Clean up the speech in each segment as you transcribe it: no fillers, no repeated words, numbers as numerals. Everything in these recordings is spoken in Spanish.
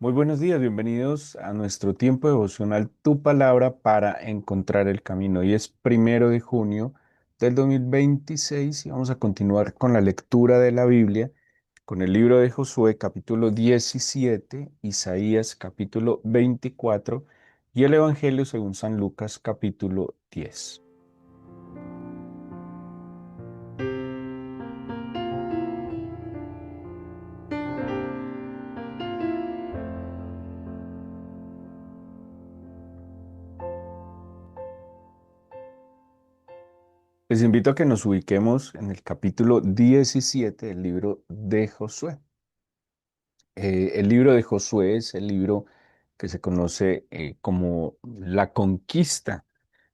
Muy buenos días, bienvenidos a nuestro tiempo devocional Tu Palabra para encontrar el camino. Hoy es 1 de junio del 2026 y vamos a continuar con la lectura de la Biblia, con el libro de Josué capítulo 17, Isaías capítulo 24 y el Evangelio según San Lucas capítulo 10. Les invito a que nos ubiquemos en el capítulo 17 del libro de Josué. El libro de Josué es el libro que se conoce como la conquista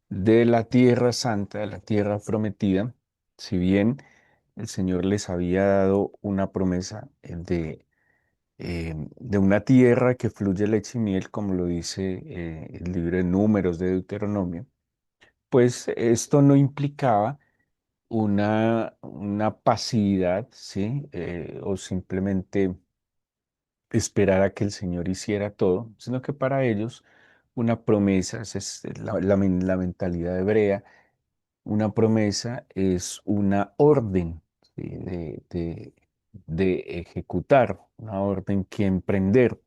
de la Tierra Santa, de la Tierra Prometida. Si bien el Señor les había dado una promesa de una tierra que fluye leche y miel, como lo dice el libro de Números de Deuteronomio, pues esto no implicaba una pasividad, ¿sí? O simplemente esperar a que el Señor hiciera todo, sino que para ellos una promesa, esa es la mentalidad hebrea, una promesa es una orden, ¿sí? de ejecutar, una orden que emprender.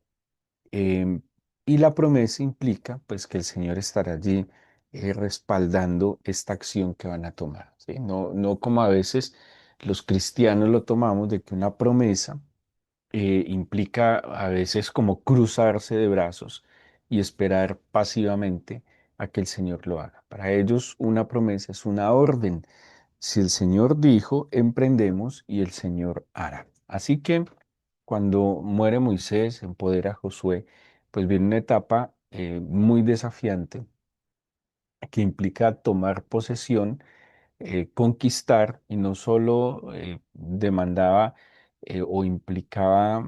Em, y la promesa implica pues que el Señor estará allí respaldando esta acción que van a tomar, ¿sí? No como a veces los cristianos lo tomamos de que una promesa implica a veces como cruzarse de brazos y esperar pasivamente a que el Señor lo haga. Para ellos una promesa es una orden. Si el Señor dijo, emprendemos y el Señor hará. Así que cuando muere Moisés, empodera a Josué, pues viene una etapa muy desafiante que implica tomar posesión, conquistar, y no solo demandaba o implicaba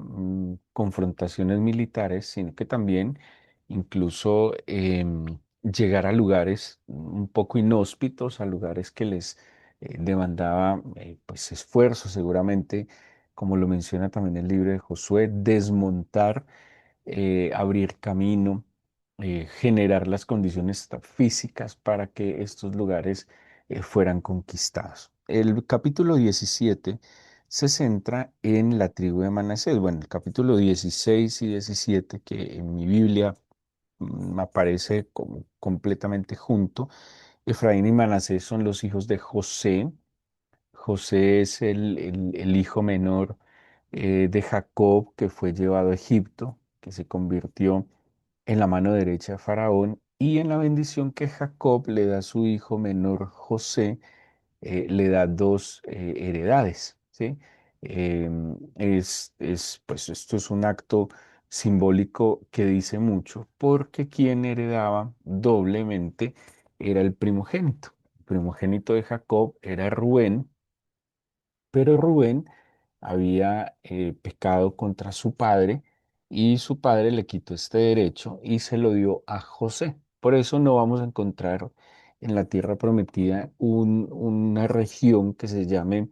confrontaciones militares, sino que también incluso llegar a lugares un poco inhóspitos, a lugares que les demandaba pues esfuerzo seguramente, como lo menciona también el libro de Josué, desmontar, abrir camino, generar las condiciones físicas para que estos lugares fueran conquistados. El capítulo 17 se centra en la tribu de Manasés. Bueno, el capítulo 16 y 17, que en mi Biblia aparece como completamente junto. Efraín y Manasés son los hijos de José. José es el hijo menor de Jacob, que fue llevado a Egipto, que se convirtió en la mano derecha de Faraón, y en la bendición que Jacob le da a su hijo menor José, le da dos heredades, ¿sí? Pues esto es un acto simbólico que dice mucho, porque quien heredaba doblemente era el primogénito. El primogénito de Jacob era Rubén, pero Rubén había pecado contra su padre y su padre le quitó este derecho y se lo dio a José. Por eso no vamos a encontrar en la tierra prometida una región que se llame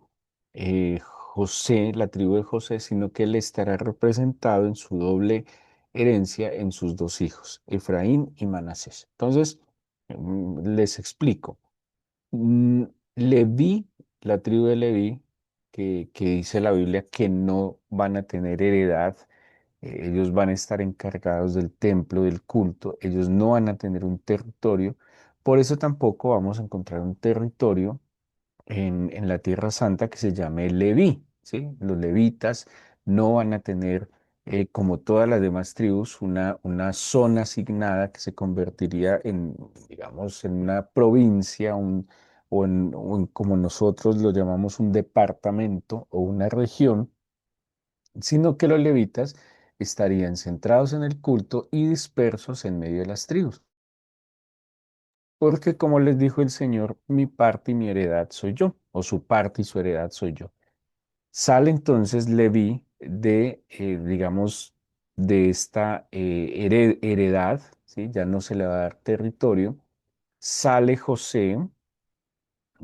José, la tribu de José, sino que él estará representado en su doble herencia en sus dos hijos, Efraín y Manasés. Entonces, les explico. Mm, Leví, la tribu de Leví, que dice la Biblia que no van a tener heredad, ellos van a estar encargados del templo, del culto, ellos no van a tener un territorio, por eso tampoco vamos a encontrar un territorio en la Tierra Santa que se llame Leví, ¿sí? Los levitas no van a tener, como todas las demás tribus, una zona asignada que se convertiría en, digamos, en una provincia, como nosotros lo llamamos, un departamento o una región, sino que los levitas estarían centrados en el culto y dispersos en medio de las tribus. Porque como les dijo el Señor, mi parte y mi heredad soy yo, o su parte y su heredad soy yo. Sale entonces Leví digamos, de esta heredad, ¿sí? Ya no se le va a dar territorio. Sale José,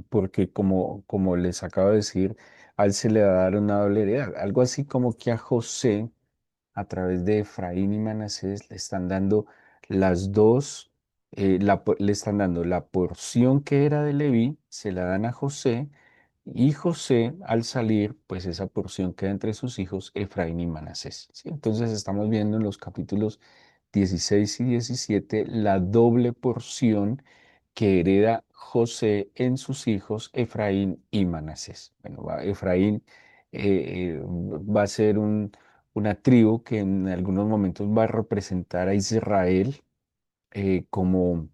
porque como les acabo de decir, a él se le va a dar una doble heredad. Algo así como que a José a través de Efraín y Manasés, le están dando las dos, le están dando la porción que era de Leví, se la dan a José, y José, al salir, pues esa porción queda entre sus hijos, Efraín y Manasés. ¿Sí? Entonces estamos viendo en los capítulos 16 y 17 la doble porción que hereda José en sus hijos, Efraín y Manasés. Bueno, Efraín va a ser una tribu que en algunos momentos va a representar a Israel como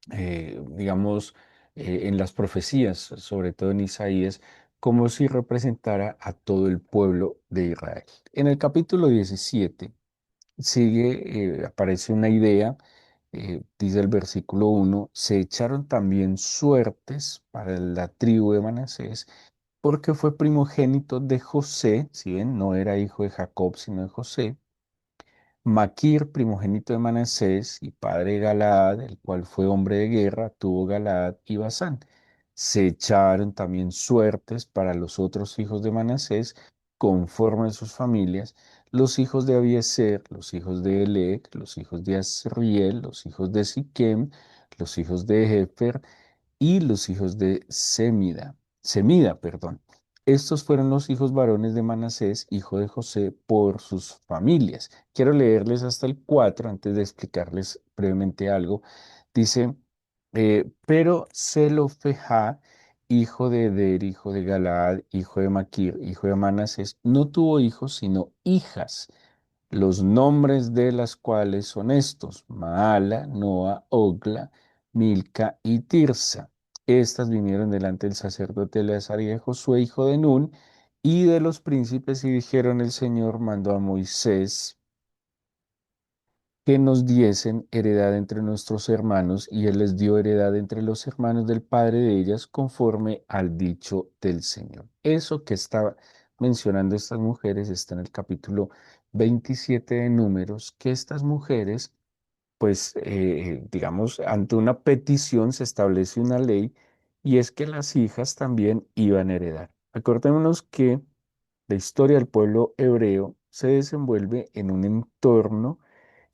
digamos, en las profecías, sobre todo en Isaías, como si representara a todo el pueblo de Israel. En el capítulo 17 aparece una idea, dice el versículo 1: se echaron también suertes para la tribu de Manasés, porque fue primogénito de José, si bien no era hijo de Jacob, sino de José. Maquir, primogénito de Manasés y padre de Galaad, el cual fue hombre de guerra, tuvo Galaad y Basán. Se echaron también suertes para los otros hijos de Manasés, conforme a sus familias, los hijos de Abiezer, los hijos de Elec, los hijos de Asriel, los hijos de Siquem, los hijos de Hefer y los hijos de Semida, perdón. Estos fueron los hijos varones de Manasés, hijo de José, por sus familias. Quiero leerles hasta el 4 antes de explicarles brevemente algo. Dice, pero Zelofejá, hijo de Eder, hijo de Galaad, hijo de Maquir, hijo de Manasés, no tuvo hijos, sino hijas, los nombres de las cuales son estos: Maala, Noa, Ogla, Milca y Tirsa. Estas vinieron delante del sacerdote Eleazar y de Josué, hijo de Nun, y de los príncipes, y dijeron: el Señor mandó a Moisés que nos diesen heredad entre nuestros hermanos, y él les dio heredad entre los hermanos del padre de ellas, conforme al dicho del Señor. Eso que estaba mencionando estas mujeres está en el capítulo 27 de Números, que estas mujeres, pues, digamos, ante una petición se establece una ley, y es que las hijas también iban a heredar. Acordémonos que la historia del pueblo hebreo se desenvuelve en un entorno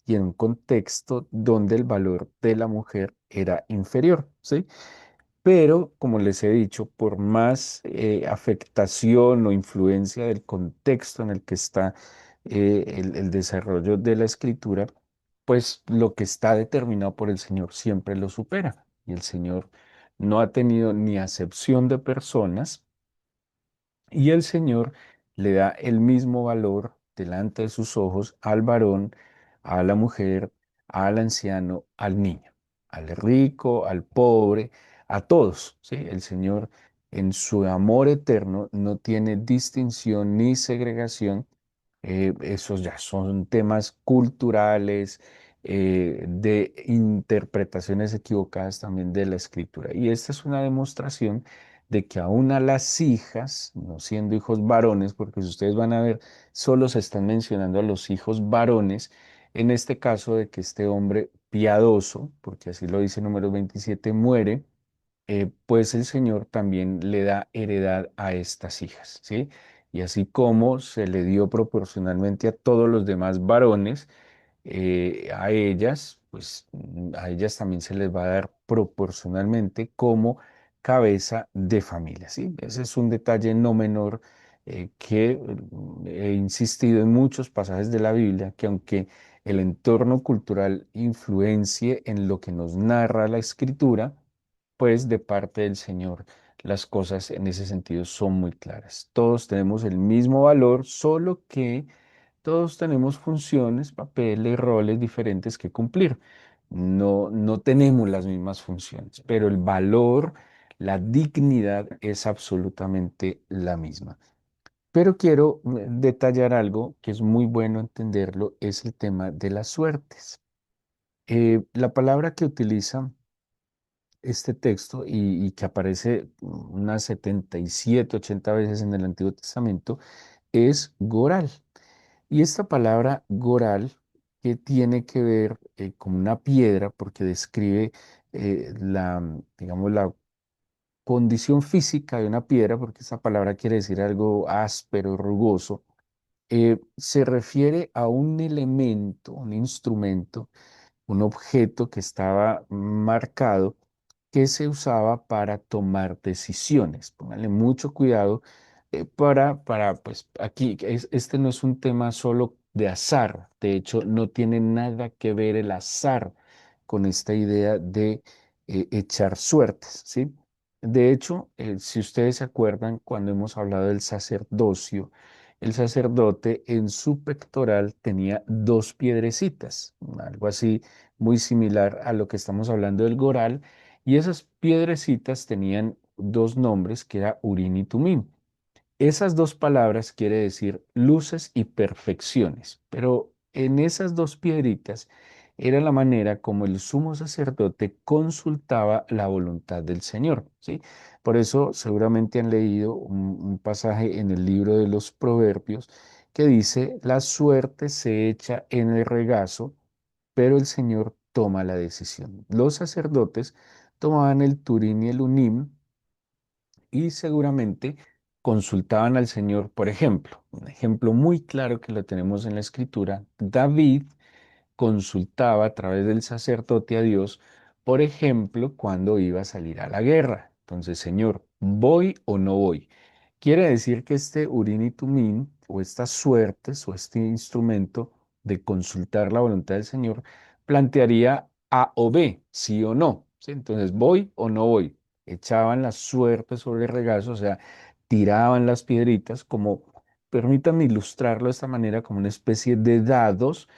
y en un contexto donde el valor de la mujer era inferior, ¿sí? Pero, como les he dicho, por más afectación o influencia del contexto en el que está el desarrollo de la escritura, pues lo que está determinado por el Señor siempre lo supera. Y el Señor no ha tenido ni acepción de personas, y el Señor le da el mismo valor delante de sus ojos al varón, a la mujer, al anciano, al niño, al rico, al pobre, a todos, ¿sí? El Señor, en su amor eterno, no tiene distinción ni segregación. Esos ya son temas culturales, de interpretaciones equivocadas también de la escritura. Y esta es una demostración de que aún a las hijas, no siendo hijos varones, porque si ustedes van a ver, solo se están mencionando a los hijos varones, en este caso de que este hombre piadoso, porque así lo dice Número 27, muere, pues el Señor también le da heredad a estas hijas, ¿sí? Y así como se le dio proporcionalmente a todos los demás varones, a ellas, pues a ellas también se les va a dar proporcionalmente como cabeza de familia, ¿sí? Ese es un detalle no menor, que he insistido en muchos pasajes de la Biblia, que aunque el entorno cultural influencie en lo que nos narra la Escritura, pues de parte del Señor las cosas en ese sentido son muy claras. Todos tenemos el mismo valor, solo que todos tenemos funciones, papeles, roles diferentes que cumplir. No tenemos las mismas funciones, pero el valor, la dignidad es absolutamente la misma. Pero quiero detallar algo que es muy bueno entenderlo, es el tema de las suertes. La palabra que utiliza este texto, y que aparece unas 77, 80 veces en el Antiguo Testamento, es goral. Y esta palabra goral, que tiene que ver con una piedra, porque describe digamos, la condición física de una piedra, porque esa palabra quiere decir algo áspero, rugoso, Se refiere a un elemento, un instrumento, un objeto que estaba marcado que se usaba para tomar decisiones. Póngale mucho cuidado pues aquí, este no es un tema solo de azar. De hecho, no tiene nada que ver el azar con esta idea de echar suertes, ¿sí? De hecho, si ustedes se acuerdan, cuando hemos hablado del sacerdocio, el sacerdote en su pectoral tenía dos piedrecitas, algo así muy similar a lo que estamos hablando del goral, y esas piedrecitas tenían dos nombres que era Urín y Tumín. Esas dos palabras quiere decir luces y perfecciones, pero en esas dos piedritas era la manera como el sumo sacerdote consultaba la voluntad del Señor, ¿sí? Por eso seguramente han leído un pasaje en el libro de los Proverbios que dice, la suerte se echa en el regazo, pero el Señor toma la decisión. Los sacerdotes tomaban el Turín y el Unim y seguramente consultaban al Señor, por ejemplo, un ejemplo muy claro que lo tenemos en la Escritura, David consultaba a través del sacerdote a Dios, por ejemplo, cuando iba a salir a la guerra. Entonces, Señor, ¿voy o no voy? Quiere decir que este Urín y Tumín, o estas suertes, o este instrumento de consultar la voluntad del Señor, plantearía A o B, sí o no. ¿Sí? Entonces, ¿voy o no voy? Echaban la suerte sobre el regazo, o sea, tiraban las piedritas como, permítanme ilustrarlo de esta manera, como una especie de dados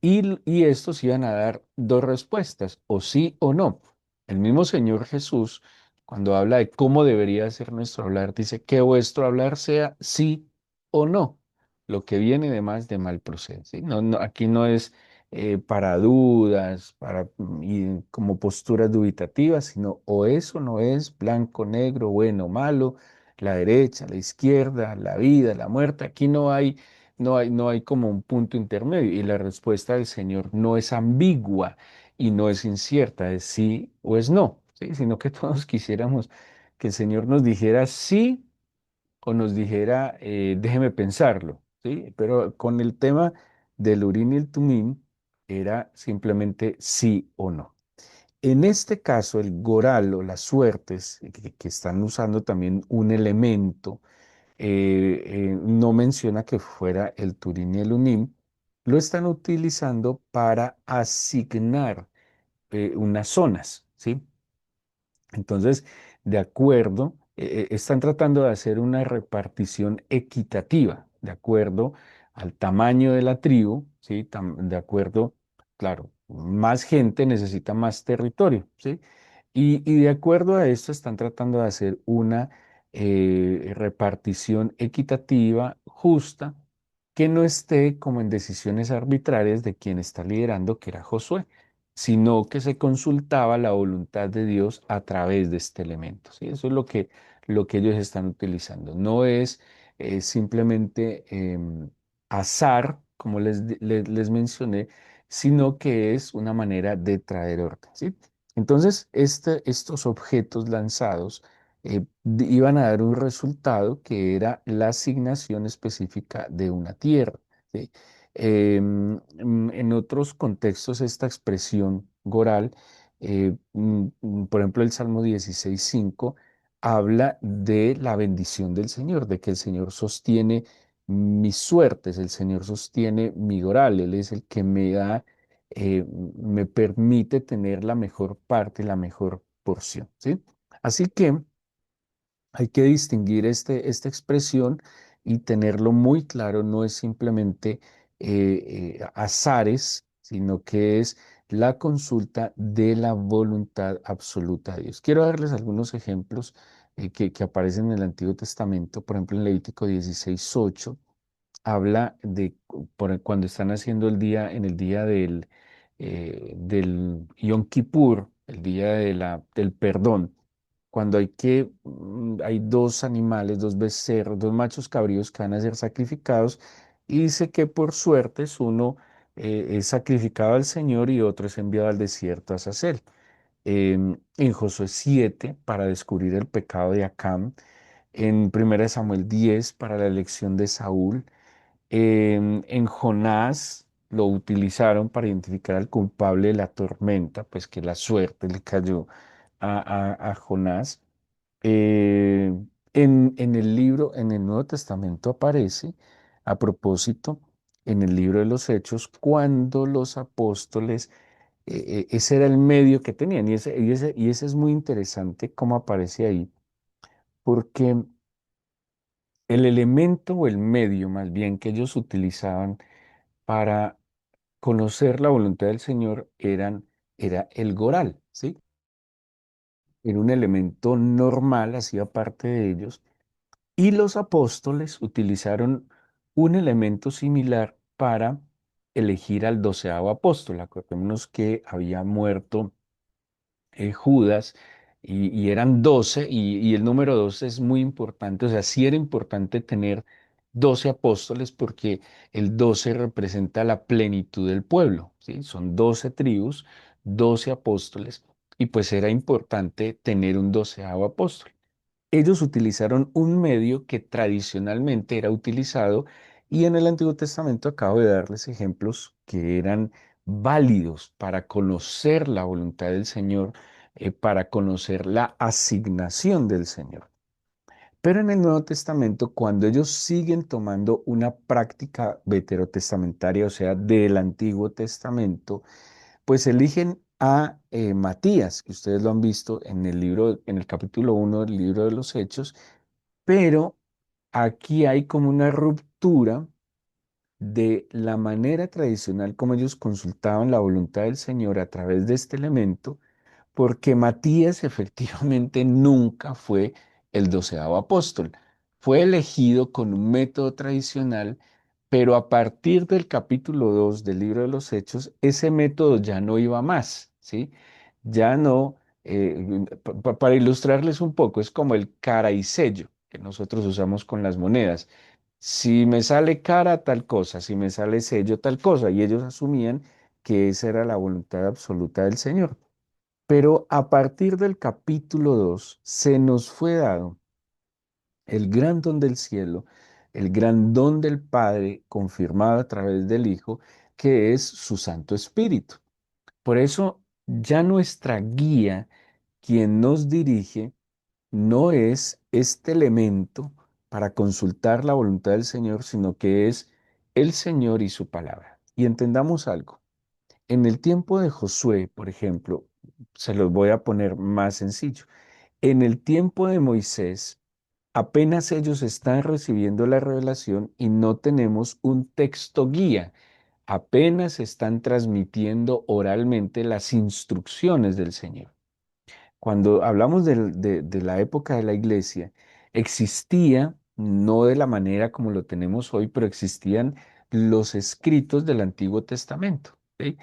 y estos iban a dar dos respuestas, o sí o no. El mismo Señor Jesús, cuando habla de cómo debería ser nuestro hablar, dice que vuestro hablar sea sí o no. Lo que viene de más de mal procede. ¿Sí? Aquí no es para dudas, y como posturas dubitativas, sino o eso no es blanco, negro, bueno, malo, la derecha, la izquierda, la vida, la muerte. Aquí no hay como un punto intermedio y la respuesta del Señor no es ambigua y no es incierta, es sí o es no, ¿sí? Sino que todos quisiéramos que el Señor nos dijera sí o nos dijera déjeme pensarlo, ¿sí? Pero con el tema del Urín y el Tumín era simplemente sí o no. En este caso, el goral o las suertes, que están usando también un elemento no menciona que fuera el Turín y el Unim, lo están utilizando para asignar unas zonas, ¿sí? Entonces, de acuerdo, están tratando de hacer una repartición equitativa, de acuerdo al tamaño de la tribu, ¿sí? De acuerdo, claro, más gente necesita más territorio, ¿sí? Y de acuerdo a esto están tratando de hacer una repartición equitativa, justa, que no esté como en decisiones arbitrarias de quien está liderando, que era Josué, sino que se consultaba la voluntad de Dios a través de este elemento. ¿Sí? Eso es lo que ellos están utilizando. No es simplemente azar, como les mencioné, sino que es una manera de traer orden. ¿Sí? Entonces, estos objetos lanzados iban a dar un resultado que era la asignación específica de una tierra. ¿Sí? En otros contextos, esta expresión goral, por ejemplo, el Salmo 16:5, habla de la bendición del Señor, de que el Señor sostiene mis suertes, el Señor sostiene mi goral, Él es el que me permite tener la mejor parte, la mejor porción, ¿sí? Así que hay que distinguir esta expresión y tenerlo muy claro, no es simplemente azares, sino que es la consulta de la voluntad absoluta de Dios. Quiero darles algunos ejemplos que aparecen en el Antiguo Testamento, por ejemplo en Levítico 16:8 habla de cuando están haciendo en el día del Yom Kippur, el día del perdón, cuando hay dos animales, dos becerros, dos machos cabríos que van a ser sacrificados, y dice que por suertes uno es sacrificado al Señor y otro es enviado al desierto a Hazael. En Josué 7, para descubrir el pecado de Acán, en 1 Samuel 10, para la elección de Saúl, En Jonás lo utilizaron para identificar al culpable de la tormenta, pues que la suerte le cayó a Jonás. Eh, en el libro, en el Nuevo Testamento aparece, a propósito, en el libro de los Hechos, cuando los apóstoles, ese era el medio que tenían, y ese es muy interesante cómo aparece ahí, porque el elemento o el medio más bien que ellos utilizaban para conocer la voluntad del Señor era el goral, ¿sí? Era un elemento normal, hacía parte de ellos. Y los apóstoles utilizaron un elemento similar para elegir al doceavo apóstol. Acordémonos que había muerto Judas y eran 12 y el número 12 es muy importante. O sea, sí era importante tener 12 apóstoles porque el 12 representa la plenitud del pueblo, ¿sí? Son 12 tribus, 12 apóstoles y pues era importante tener un doceavo apóstol. Ellos utilizaron un medio que tradicionalmente era utilizado y en el Antiguo Testamento acabo de darles ejemplos que eran válidos para conocer la voluntad del Señor, para conocer la asignación del Señor. Pero en el Nuevo Testamento, cuando ellos siguen tomando una práctica veterotestamentaria, o sea, del Antiguo Testamento, pues eligen a Matías, que ustedes lo han visto en el libro, en el capítulo 1 del libro de los Hechos, pero aquí hay como una ruptura de la manera tradicional como ellos consultaban la voluntad del Señor a través de este elemento, porque Matías efectivamente nunca fue el doceavo apóstol. Fue elegido con un método tradicional, pero a partir del capítulo 2 del libro de los Hechos, ese método ya no iba más, ¿sí? Ya no, para ilustrarles un poco, es como el cara y sello que nosotros usamos con las monedas. Si me sale cara, tal cosa, si me sale sello, tal cosa, y ellos asumían que esa era la voluntad absoluta del Señor. Pero a partir del capítulo 2 se nos fue dado el gran don del cielo, el gran don del Padre confirmado a través del Hijo, que es su Santo Espíritu. Por eso ya nuestra guía, quien nos dirige, no es este elemento para consultar la voluntad del Señor, sino que es el Señor y su palabra. Y entendamos algo. En el tiempo de Josué, por ejemplo, se los voy a poner más sencillo. En el tiempo de Moisés, apenas ellos están recibiendo la revelación y no tenemos un texto guía. Apenas están transmitiendo oralmente las instrucciones del Señor. Cuando hablamos de la época de la iglesia, existía, no de la manera como lo tenemos hoy, pero existían los escritos del Antiguo Testamento, ¿sí?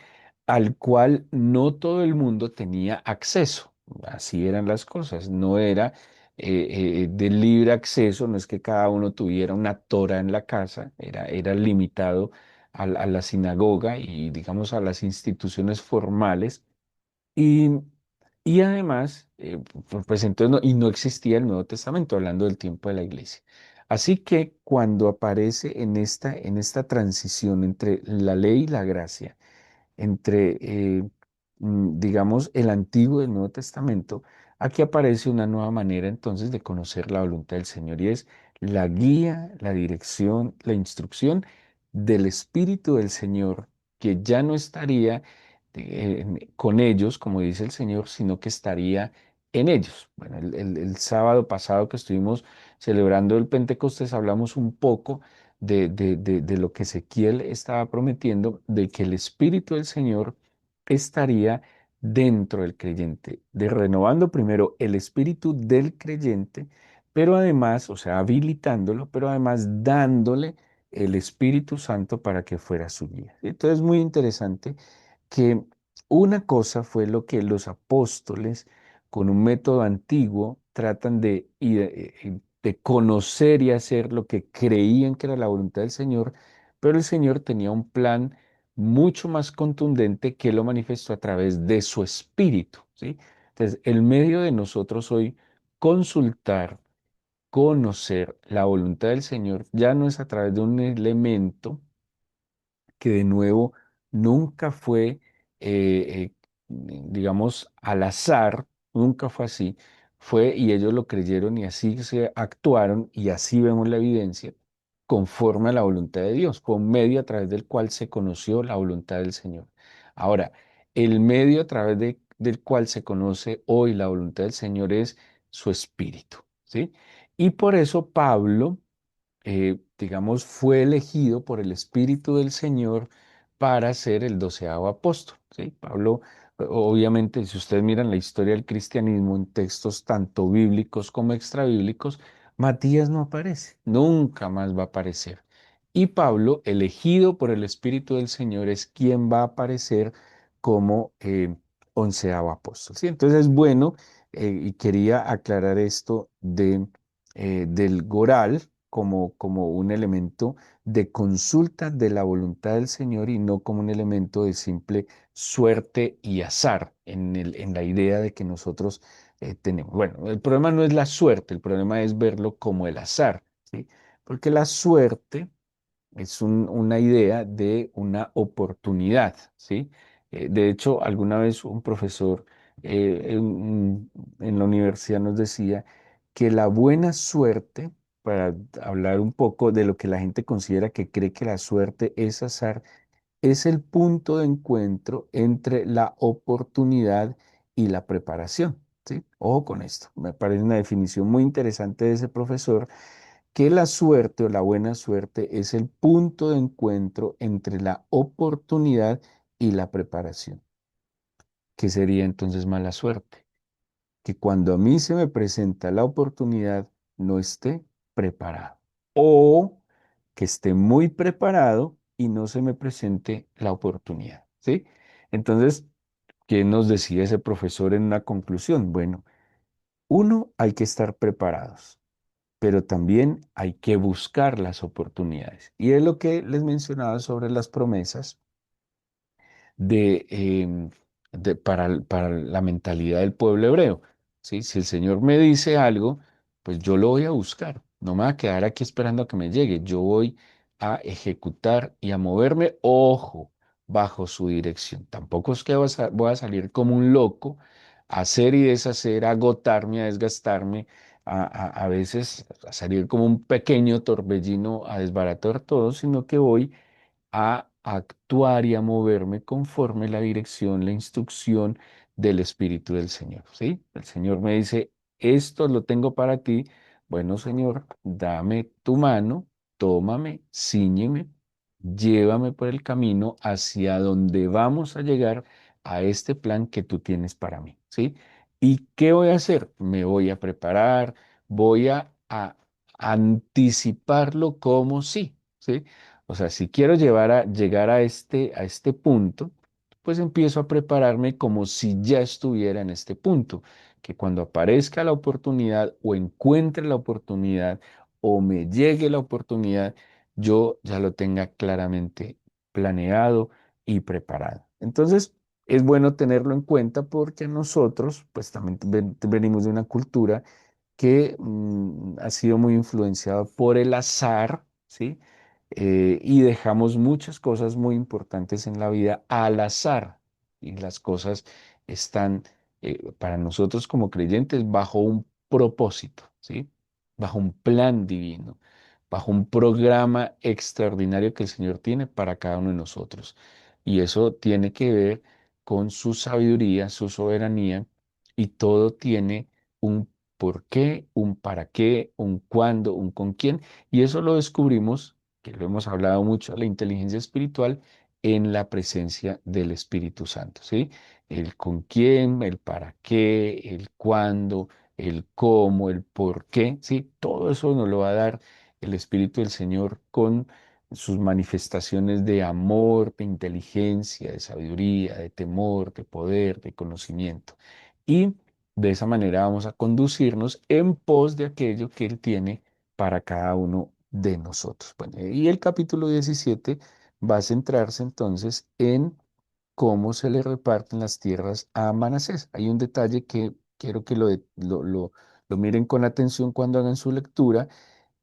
Al cual no todo el mundo tenía acceso. Así eran las cosas. No era de libre acceso, no es que cada uno tuviera una tora en la casa, era limitado a la sinagoga y, digamos, a las instituciones formales. Y, y además, pues entonces no existía el Nuevo Testamento, hablando del tiempo de la iglesia. Así que cuando aparece en esta transición entre la ley y la gracia, entre, digamos, el Antiguo y el Nuevo Testamento, aquí aparece una nueva manera entonces de conocer la voluntad del Señor y es la guía, la dirección, la instrucción del Espíritu del Señor, que ya no estaría con ellos, como dice el Señor, sino que estaría en ellos. Bueno, el sábado pasado que estuvimos celebrando el Pentecostés, hablamos un poco de lo que Ezequiel estaba prometiendo, de que el Espíritu del Señor estaría dentro del creyente, de renovando primero el espíritu del creyente, pero además, o sea, habilitándolo, pero además dándole el Espíritu Santo para que fuera su guía. Entonces, es muy interesante que una cosa fue lo que los apóstoles, con un método antiguo, tratan de conocer y hacer lo que creían que era la voluntad del Señor, pero el Señor tenía un plan mucho más contundente que lo manifestó a través de su espíritu, ¿sí? Entonces, el medio de nosotros hoy consultar conocer la voluntad del Señor ya no es a través de un elemento que de nuevo nunca fue, digamos, al azar, nunca fue así, fue y ellos lo creyeron y así se actuaron y así vemos la evidencia conforme a la voluntad de Dios, fue un medio a través del cual se conoció la voluntad del Señor. Ahora, el medio a través del cual se conoce hoy la voluntad del Señor es su espíritu, ¿sí? Y por eso Pablo digamos, fue elegido por el Espíritu del Señor para ser el 12.º apóstol, ¿sí? Pablo, obviamente, si ustedes miran la historia del cristianismo en textos tanto bíblicos como extrabíblicos, Matías no aparece, nunca más va a aparecer. Y Pablo, elegido por el Espíritu del Señor, es quien va a aparecer como 11.º apóstol, ¿sí? Entonces es bueno, y quería aclarar esto del Goral, como un elemento de consulta de la voluntad del Señor y no como un elemento de simple suerte y azar en la idea de que nosotros tenemos. Bueno, el problema no es la suerte, el problema es verlo como el azar, ¿sí? Porque la suerte es una idea de una oportunidad, ¿sí? De hecho, alguna vez un profesor en la universidad nos decía que la buena suerte, para hablar un poco de lo que la gente considera que cree que la suerte es azar, es el punto de encuentro entre la oportunidad y la preparación, ¿sí? Ojo con esto, me parece una definición muy interesante de ese profesor que la suerte o la buena suerte es el punto de encuentro entre la oportunidad y la preparación. ¿Qué sería entonces mala suerte? Que cuando a mí se me presenta la oportunidad no esté preparado o que esté muy preparado y no se me presente la oportunidad, ¿sí? Entonces, ¿qué nos decía ese profesor en una conclusión? Bueno, uno, hay que estar preparados, pero también hay que buscar las oportunidades. Y es lo que les mencionaba sobre las promesas de, para la mentalidad del pueblo hebreo. ¿Sí? Si el Señor me dice algo, pues yo lo voy a buscar. No me voy a quedar aquí esperando a que me llegue. Yo voy a ejecutar y a moverme, ojo, bajo su dirección. Tampoco es que voy a salir como un loco a hacer y deshacer, a agotarme, a desgastarme, a veces a salir como un pequeño torbellino a desbaratar todo, sino que voy a actuar y a moverme conforme la dirección, la instrucción del Espíritu del Señor, ¿sí? El Señor me dice, esto lo tengo para ti. Bueno, Señor, dame tu mano, tómame, ciñeme, llévame por el camino hacia donde vamos a llegar a este plan que tú tienes para mí, ¿sí? ¿Y qué voy a hacer? Me voy a preparar, voy a anticiparlo como sí, ¿sí? O sea, si quiero llegar a este punto, pues empiezo a prepararme como si ya estuviera en este punto, que cuando aparezca la oportunidad o encuentre la oportunidad o me llegue la oportunidad, yo ya lo tenga claramente planeado y preparado. Entonces, es bueno tenerlo en cuenta porque nosotros, pues también venimos de una cultura que ha sido muy influenciado por el azar, ¿sí? Y dejamos muchas cosas muy importantes en la vida al azar. Y las cosas están para nosotros como creyentes bajo un propósito, ¿sí? Bajo un plan divino, bajo un programa extraordinario que el Señor tiene para cada uno de nosotros. Y eso tiene que ver con su sabiduría, su soberanía, y todo tiene un por qué, un para qué, un cuándo, un con quién. Y eso lo descubrimos, que lo hemos hablado mucho, la inteligencia espiritual en la presencia del Espíritu Santo, ¿sí? El con quién, el para qué, el cuándo, el cómo, el por qué, ¿sí? Todo eso nos lo va a dar el Espíritu del Señor con sus manifestaciones de amor, de inteligencia, de sabiduría, de temor, de poder, de conocimiento. Y de esa manera vamos a conducirnos en pos de aquello que Él tiene para cada uno de nosotros. Bueno, y el capítulo 17 va a centrarse entonces en cómo se le reparten las tierras a Manasés. Hay un detalle que quiero que lo lo miren con atención cuando hagan su lectura.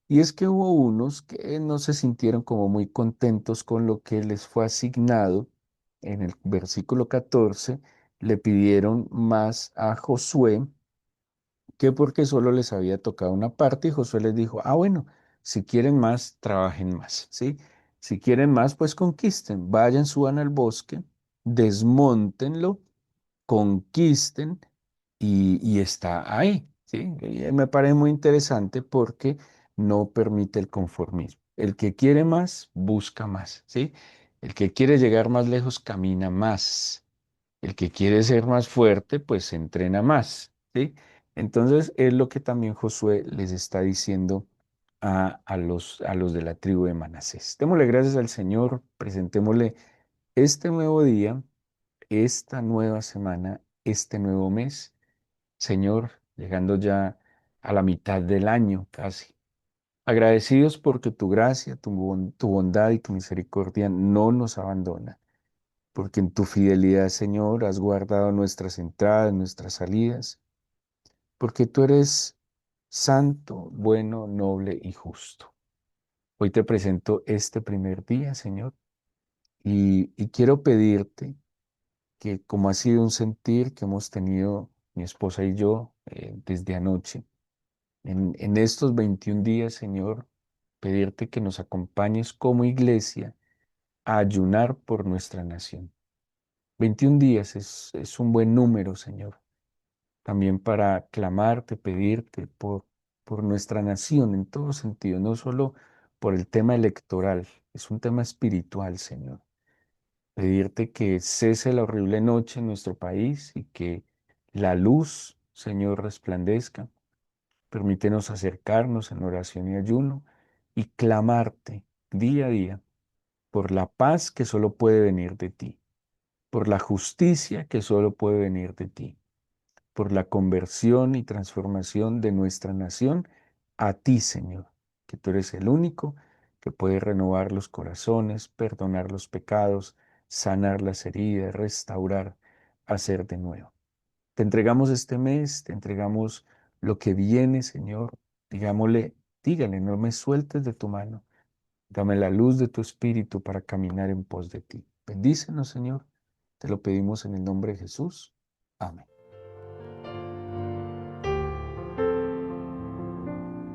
Y es que hubo unos que no se sintieron como muy contentos con lo que les fue asignado. En el versículo 14 le pidieron más a Josué que porque solo les había tocado una parte y Josué les dijo, ah, bueno, si quieren más, trabajen más, ¿sí? Si quieren más, pues conquisten, vayan, suban al bosque, desmóntenlo, conquisten y está ahí, ¿sí? Y me parece muy interesante porque no permite el conformismo. El que quiere más, busca más, ¿sí? El que quiere llegar más lejos, camina más. El que quiere ser más fuerte, pues se entrena más, ¿sí? Entonces es lo que también Josué les está diciendo a los de la tribu de Manasés. Démosle gracias al Señor, presentémosle este nuevo día, esta nueva semana, este nuevo mes. Señor, llegando ya a la mitad del año casi. Agradecidos porque tu gracia, tu bondad y tu misericordia no nos abandona, porque en tu fidelidad, Señor, has guardado nuestras entradas, nuestras salidas, porque tú eres santo, bueno, noble y justo. Hoy te presento este primer día, Señor, y quiero pedirte que como ha sido un sentir que hemos tenido mi esposa y yo desde anoche, en estos 21 días, Señor, pedirte que nos acompañes como iglesia a ayunar por nuestra nación. 21 días es un buen número, Señor, también para clamarte, pedirte por nuestra nación en todo sentido, no solo por el tema electoral, es un tema espiritual, Señor. Pedirte que cese la horrible noche en nuestro país y que la luz, Señor, resplandezca. Permítenos acercarnos en oración y ayuno y clamarte día a día por la paz que solo puede venir de ti, por la justicia que solo puede venir de ti, por la conversión y transformación de nuestra nación a ti, Señor, que tú eres el único que puede renovar los corazones, perdonar los pecados, sanar las heridas, restaurar, hacer de nuevo. Te entregamos este mes, te entregamos lo que viene, Señor. Dígale, no me sueltes de tu mano. Dame la luz de tu espíritu para caminar en pos de ti. Bendícenos, Señor. Te lo pedimos en el nombre de Jesús. Amén.